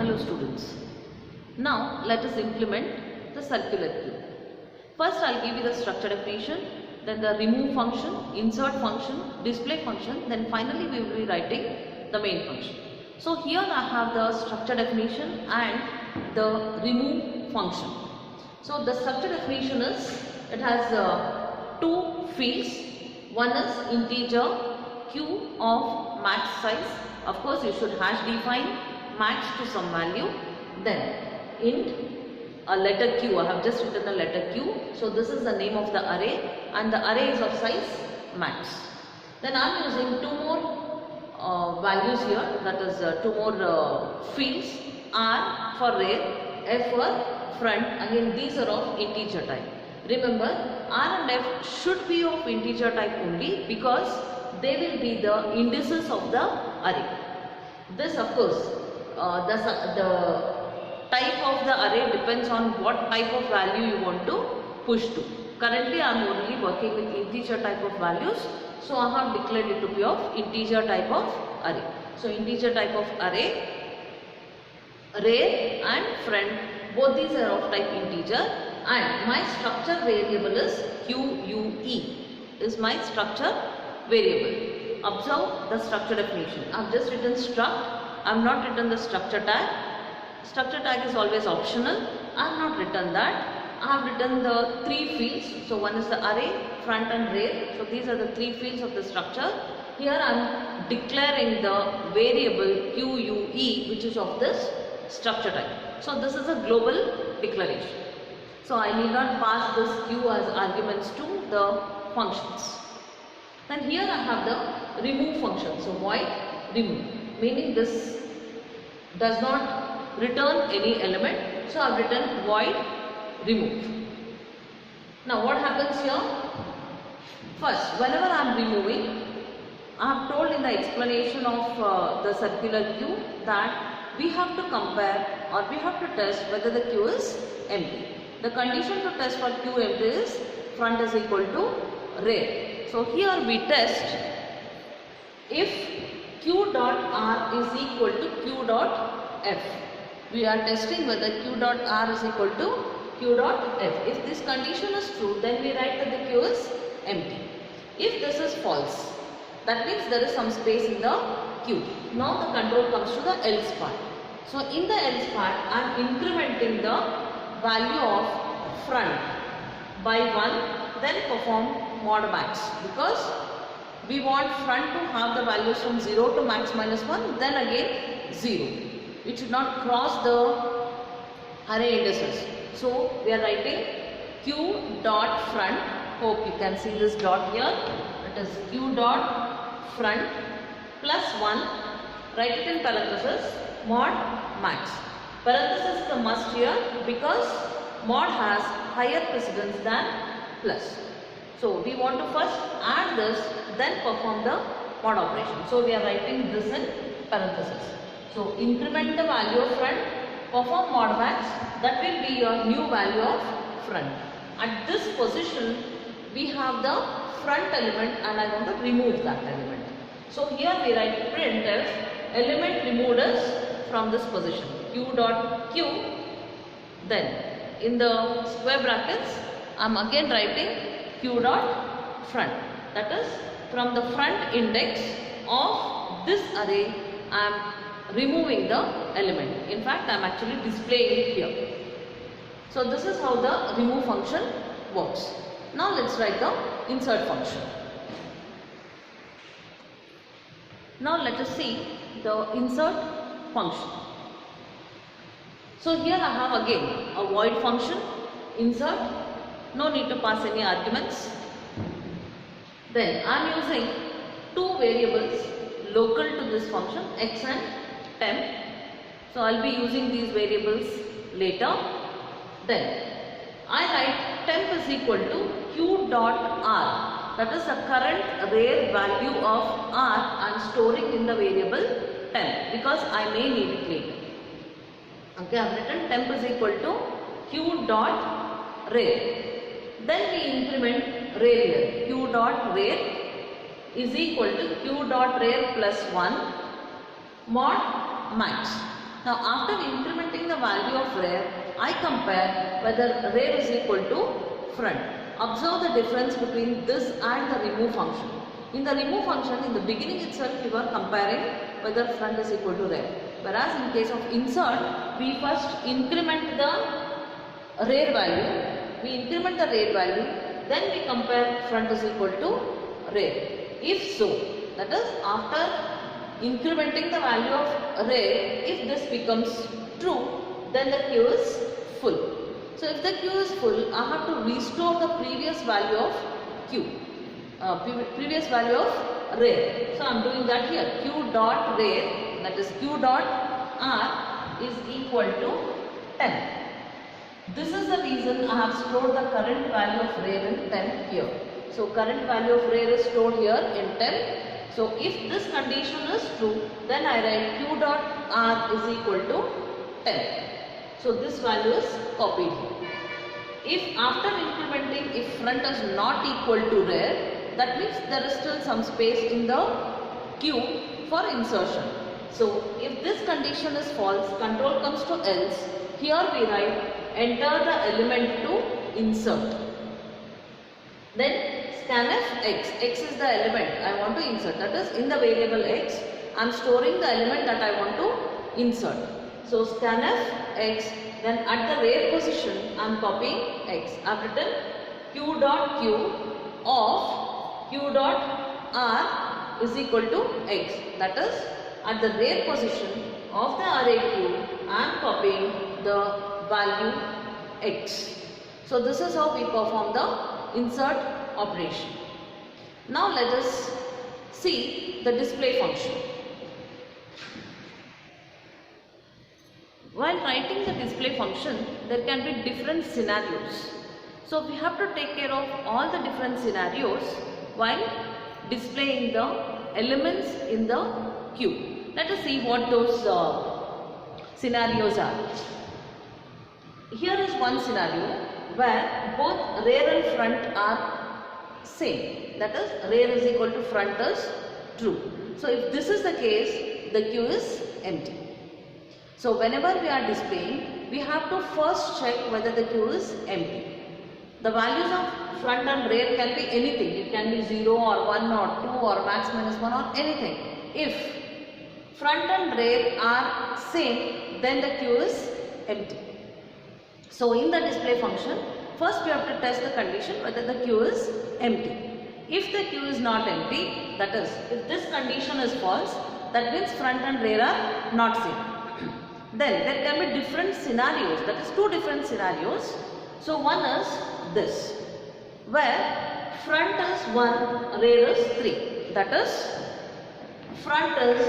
Hello students. Now let us implement the circular cube. First I'll give you the structure definition, then the remove function, insert function, display function, then finally we will be writing the main function. So here I have the structure definition and the remove function. So the structure definition is, it has two fields. One is integer q of max size. Of course you should hash define max to some value. Then int a letter q, I have just written a letter q. So this is the name of the array and the array is of size max. Then I am using two more values here, that is two more fields, r for rear, f for front. Again these are of integer type. Remember, r and f should be of integer type only because they will be the indices of the array. This of course the type of the array depends on what type of value you want to push to. Currently I am only working with integer type of values, so I have declared it to be of integer type of array. So integer type of array, rear and front, both these are of type integer, and my structure variable is QUE, is my structure variable. Observe the structure definition. I have just written struct, I have not written the structure tag. Structure tag is always optional. I have not written that. I have written the three fields. So one is the array, front and rear. So these are the three fields of the structure. Here I am declaring the variable QUE, which is of this structure type. So this is a global declaration. So I need not pass this Q as arguments to the functions. Then here I have the remove function. So void remove, meaning this does not return any element. So I have written void remove. Now what happens here? First, whenever I am removing, I have told in the explanation of the circular queue that we have to compare or we have to test whether the queue is empty. The condition to test for queue empty is front is equal to rear. So here we test if q dot r is equal to q dot f. We are testing whether q dot r is equal to q dot f. If this condition is true, then we write that the queue is empty. If this is false, that means there is some space in the queue. Now the control comes to the else part. So in the else part, I am incrementing the value of front by 1, then perform mod max, because we want front to have the values from 0 to max minus 1, then again 0. It should not cross the array indices. So we are writing q dot front. Hope you can see this dot here. It is q dot front plus 1. Write it in parenthesis mod max. Parenthesis is a must here because mod has higher precedence than plus. So we want to first add this, then perform the mod operation. So we are writing this in parenthesis. So increment the value of front, perform mod max, that will be your new value of front. At this position we have the front element and I want to remove that element. So here we write printf element removed is from this position q dot q, then in the square brackets I am again writing q dot front, that is from the front index of this array I am removing the element. In fact I am actually displaying it here. So this is how the remove function works. Now let's write the insert function. Now let us see the insert function. So here I have again a void function, insert, no need to pass any arguments. Then I am using two variables local to this function, x and temp. So I will be using these variables later. Then I write temp is equal to q dot r, that is the current rear value of r I am storing in the variable temp because I may need it later. Okay, I have written temp is equal to q dot rear. Then we increment rear here. Q dot rear is equal to q dot rear plus 1 mod max. Now after incrementing the value of rear, I compare whether rear is equal to front. Observe the difference between this and the remove function. In the remove function, in the beginning itself you are comparing whether front is equal to rear. Whereas in case of insert, we first increment the rear value. We increment the rear value, then we compare front is equal to rear. If so, that is after incrementing the value of rear, if this becomes true, then the queue is full. So if the queue is full, I have to restore the previous value of queue, previous value of rear. So I am doing that here. Q dot rear, that is Q dot R is equal to 10. This is the reason I have stored the current value of rear in 10 here. So current value of rear is stored here in 10. So if this condition is true, then I write Q dot R is equal to 10. So this value is copied here. If after incrementing, if front is not equal to rear, that means there is still some space in the queue for insertion. So if this condition is false, control comes to else. Here we write enter the element to insert. Then scanf x. X is the element I want to insert. That is in the variable x, I am storing the element that I want to insert. So scanf x, then at the rear position I am copying x. I have written q dot q of q dot r is equal to x. That is at the rear position of the array q, I am copying the value x. So this is how we perform the insert operation. Now let us see the display function. While writing the display function, there can be different scenarios. So we have to take care of all the different scenarios while displaying the elements in the queue. Let us see what those scenarios are. Here is one scenario where both rear and front are same. That is rear is equal to front is true. So if this is the case, the queue is empty. So whenever we are displaying, we have to first check whether the queue is empty. The values of front and rear can be anything. It can be 0 or 1 or 2 or max minus 1 or anything. If front and rear are same, then the queue is empty. So in the display function, first we have to test the condition whether the queue is empty. If the queue is not empty, that is, if this condition is false, that means front and rear are not same. Then there can be different scenarios, that is two different scenarios. So one is this, where front is 1, rear is 3. That is, front is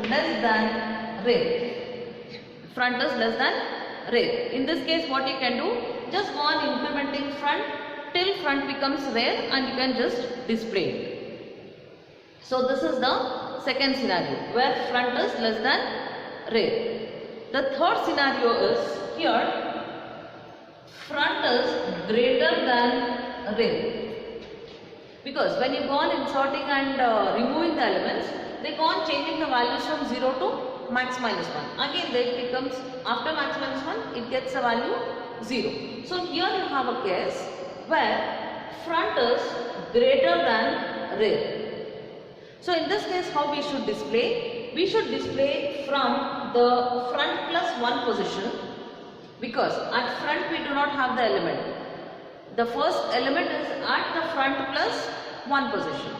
less than rear. Front is less than rear. In this case, what you can do, just go on incrementing front till front becomes rear and you can just display it. So this is the second scenario where front is less than rear. The third scenario is here front is greater than rear. Because when you go on inserting and removing the elements, they go on changing the values from 0 to max minus 1. Again it becomes, after max minus 1, it gets a value 0. So here you have a case where front is greater than rear. So in this case, how we should display? We should display from the front plus 1 position, because at front we do not have the element. The first element is at the front plus 1 position.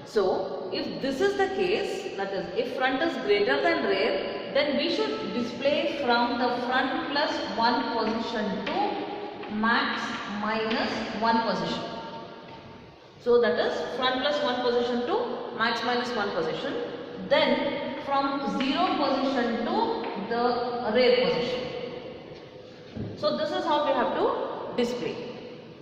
So if this is the case, that is if front is greater than rear, then we should display from the front plus 1 position to max minus 1 position. So that is front plus 1 position to max minus 1 position. Then from 0 position to the rear position. So this is how we have to display.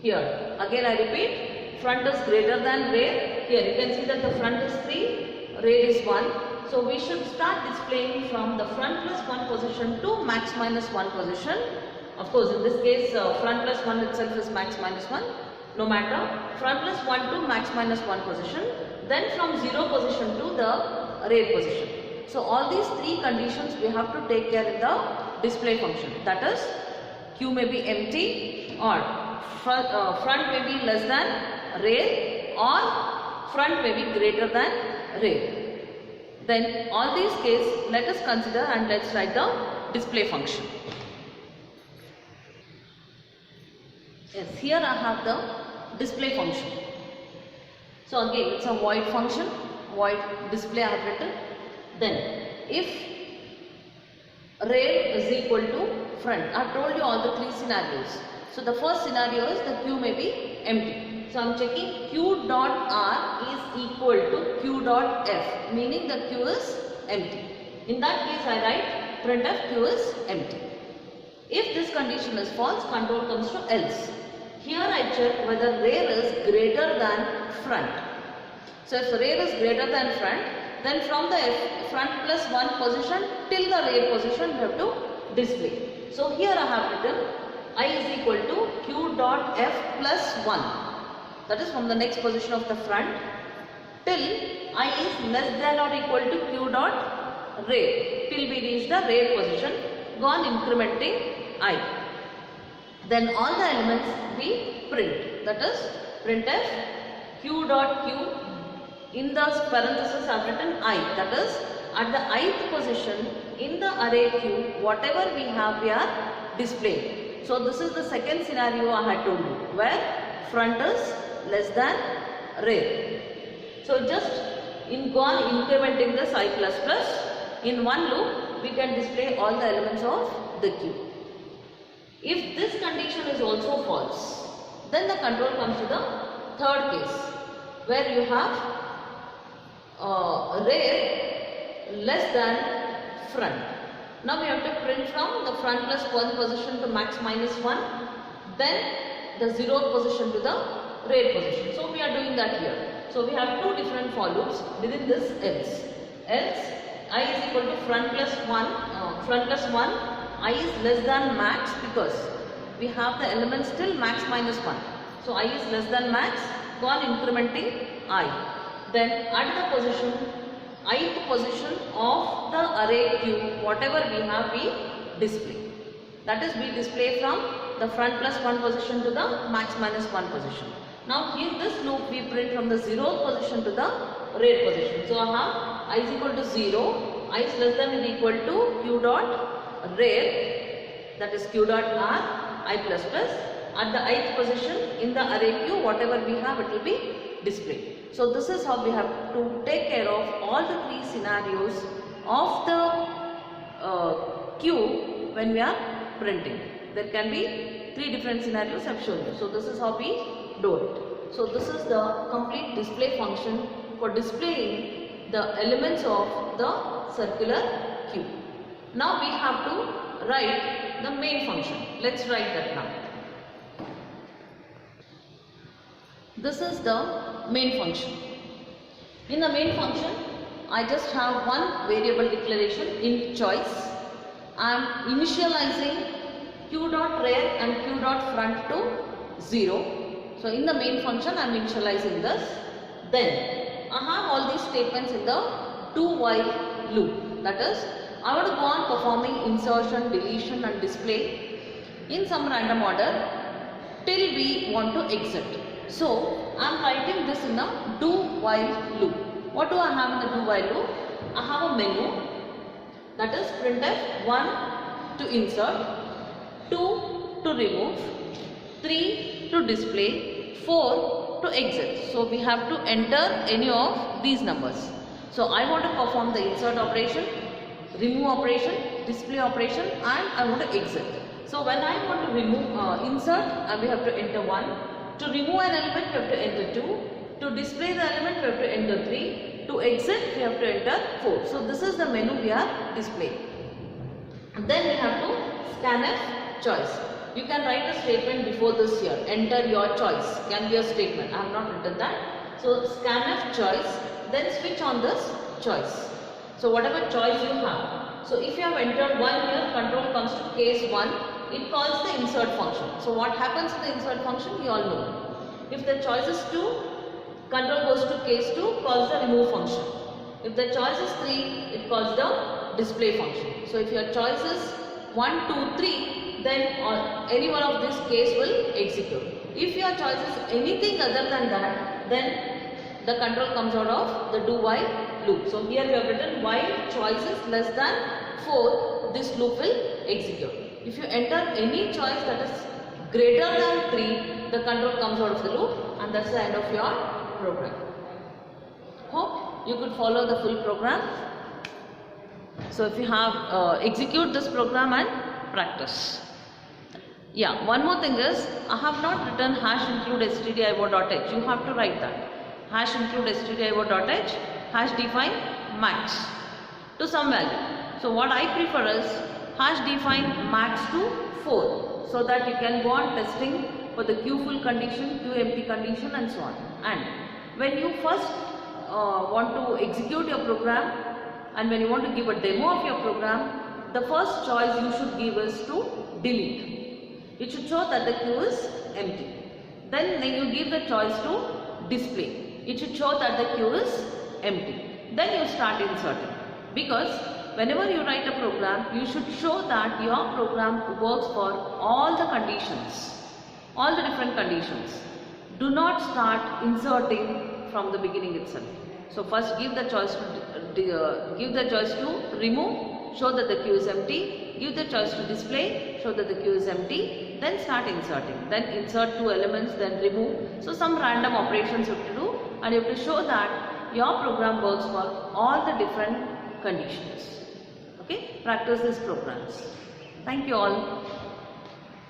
Here again I repeat, front is greater than rear. Here you can see that the front is 3, rear is 1. So we should start displaying from the front plus 1 position to max minus 1 position. Of course in this case front plus 1 itself is max minus 1. No matter, front plus 1 to max minus 1 position. Then from 0 position to the rear position. So all these three conditions we have to take care in the display function. That is, Q may be empty, or front may be less than rear, or front may be greater than rear. Then all these cases let us consider, and let's write the display function. Yes, here I have the display function. So again, it's a void function, void display I have written. Then if rear is equal to front, I have told you all the three scenarios. So the first scenario is the Q may be empty. So I am checking Q dot R is equal to Q dot F, meaning the Q is empty. In that case I write printf Q is empty. If this condition is false, control comes to else. Here I check whether rear is greater than front. So if the rear is greater than front, then from the front plus 1 position till the rear position we have to display. So here I have written I is equal to Q dot F plus 1. That is from the next position of the front till I is less than or equal to Q dot rear, till we reach the rear position, go on incrementing I. Then all the elements we print, that is printf Q dot Q, in the parenthesis I have written I, that is at the ith position in the array Q, whatever we have we are displaying. So this is the second scenario I had told you, where front is less than rear. So just go on incrementing this I plus plus, in one loop we can display all the elements of the Q. If this condition is also false, then the control comes to the third case, where you have rear less than front. Now we have to print from the front plus 1 position to max minus 1, then the 0th position to the rear position. So we are doing that here. So we have two different for loops within this else. Else I is equal to front plus 1, I is less than max, because we have the elements till max minus 1. So I is less than max, go on incrementing I. Then at the position, ith position of the array Q, whatever we have we display. That is, we display from the front plus 1 position to the max minus 1 position. Now in this loop we print from the 0th position to the rear position. So I have I is equal to 0, I is less than or equal to Q dot rear, that is Q dot R, I plus plus, at the ith position in the array Q, whatever we have it will be displayed. So this is how we have to take care of all the three scenarios of the Q when we are printing. There can be three different scenarios I have shown you. So this is how we do it. So this is the complete display function for displaying the elements of the circular Q. Now we have to write the main function. Let's write that now. This is the main function. In the main function, I just have one variable declaration in choice. I am initializing Q dot rear and Q dot front to 0. So in the main function, I am initializing this. Then I have all these statements in the do while loop. That is, I want to go on performing insertion, deletion and display in some random order till we want to exit. So I am writing this in a do while loop. What do I have in the do while loop? I have a menu, that is printf 1 to insert, 2 to remove, 3 to display, 4 to exit. So we have to enter any of these numbers. So I want to perform the insert operation, remove operation, display operation, and I want to exit. So when I want to remove insert, we have to enter 1. To remove an element, we have to enter 2. To display the element, we have to enter 3. To exit, we have to enter 4. So this is the menu we are displaying. Then we have to scanf choice. You can write a statement before this here. Enter your choice. Can be a statement. I have not written that. So scanf choice. Then switch on this choice. So whatever choice you have. So if you have entered 1 here, control comes to case 1. It calls the insert function. So what happens in the insert function, you all know. If the choice is 2, control goes to case 2, calls the remove function. If the choice is 3, it calls the display function. So if your choice is 1, 2, 3, then any one of this case will execute. If your choice is anything other than that, then the control comes out of the do while loop. So here we have written while choice is less than 4, this loop will execute. If you enter any choice that is greater than 3, the control comes out of the loop, and that's the end of your program. Hope you could follow the full program. So if you have execute this program and practice. Yeah, one more thing is, I have not written hash include stdio.h. You have to write that. Hash include stdio.h, hash define max to some value. So what I prefer is hash define max to 4, so that you can go on testing for the Q full condition, Q empty condition, and so on. And when you first want to execute your program, and when you want to give a demo of your program, the first choice you should give is to delete. It should show that the queue is empty. Then you give the choice to display. It should show that the queue is empty. Then you start inserting. Because whenever you write a program, you should show that your program works for all the conditions, all the different conditions. Do not start inserting from the beginning itself. So first give the choice to remove, show that the queue is empty. Give the choice to display, show that the queue is empty. Then start inserting. Then insert 2 elements, then remove. So some random operations you have to do, and you have to show that your program works for all the different conditions. Okay, practice these programs. Thank you all.